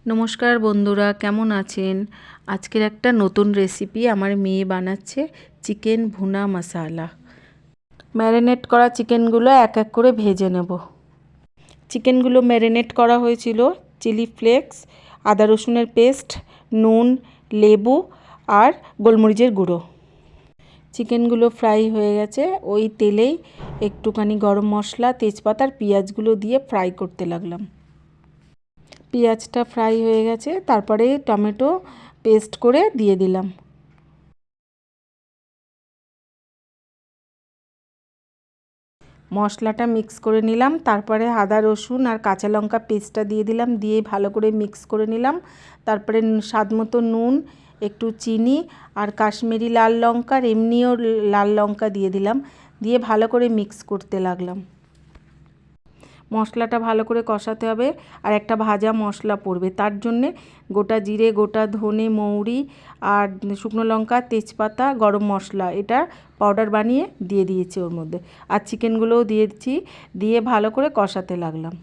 নমস্কার বন্ধুরা, কেমন আছেন? আজকের একটা নতুন রেসিপি আমার মেয়ে বানাচ্ছে, চিকেন ভুনা মশালা। ম্যারিনেট করা চিকেনগুলো এক এক করে ভেজে নেব। চিকেনগুলো ম্যারিনেট করা হয়েছিল চিলি ফ্লেক্স, আদা রসুনের পেস্ট, নুন, লেবু আর গোলমরিচের গুঁড়ো। চিকেনগুলো ফ্রাই হয়ে গেছে, ওই তেলেই একটুখানি গরম মশলা, তেজপাতা আর পেঁয়াজগুলো দিয়ে ফ্রাই করতে লাগলাম। পেঁয়াজটা ফ্রাই হয়ে গেছে, তারপরে টমেটো পেস্ট করে দিয়ে দিলাম। মশলাটা মিক্স করে নিলাম, তারপরে আদা রসুন আর কাঁচা লঙ্কা পেস্টটা দিয়ে দিলাম, দিয়ে ভালো করে মিক্স করে নিলাম। তারপরে স্বাদ মতো নুন, একটু চিনি আর কাশ্মীরি লাল লঙ্কা আর এমনিও লাল লঙ্কা দিয়ে দিলাম, দিয়ে ভালো করে মিক্স করতে লাগলাম। মশলাটা ভালো করে কষাতে হবে, আর একটা ভাজা মশলা পড়বে, তার জন্যে গোটা জিরে, গোটা ধনে, মৌরি আর শুকনো লঙ্কা, তেজপাতা, গরম মশলা এটা পাউডার বানিয়ে দিয়ে দিয়েছি ওর মধ্যে, আর চিকেনগুলোও দিয়েছি, দিয়ে ভালো করে কষাতে লাগলাম।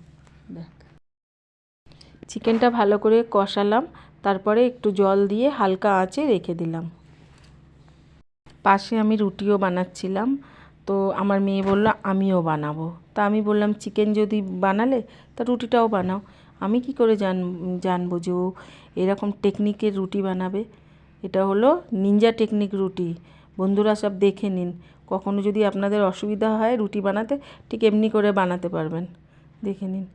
চিকেনটা ভালো করে কষালাম, তারপরে একটু জল দিয়ে হালকা আঁচে রেখে দিলাম। পাশে আমি রুটিও বানাচ্ছিলাম, তো আমার মেয়ে বলল আমিও বানাবো। তা আমি বললাম চিকেন যদি বানালে তা রুটিটাও বানাও। আমি কি করে জানবো যে ও এরকম টেকনিকের রুটি বানাবে? এটা হলো নিনজা টেকনিক রুটি। বন্ধুরা সব দেখে নিন, কখনো যদি আপনাদের অসুবিধা হয় রুটি বানাতে, ঠিক এমনি করে বানাতে পারবেন, দেখে নিন।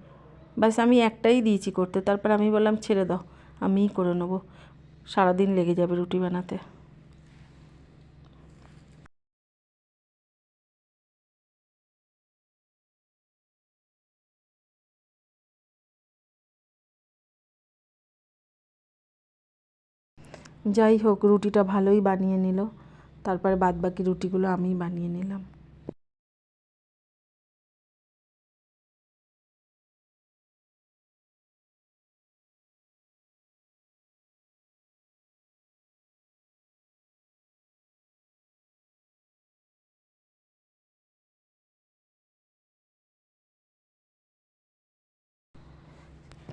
ব্যাস আমি একটাই দিয়েছি করতে, তারপর আমি বললাম ছেড়ে দাও, আমিই করে নেবো, সারাদিন লেগে যাবে রুটি বানাতে। যাই হোক, রুটিটা ভালোই বানিয়ে নিল, তারপরে বাদবাকি রুটিগুলো আমিই বানিয়ে নিলাম।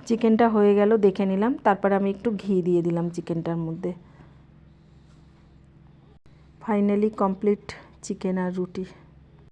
চিকেনটা হয়ে গেল, দেখে নিলাম, তারপরে আমি একটু ঘি দিয়ে দিলাম চিকেনটার মধ্যে। ফাইনালি কমপ্লিট চিকেন আর রুটি।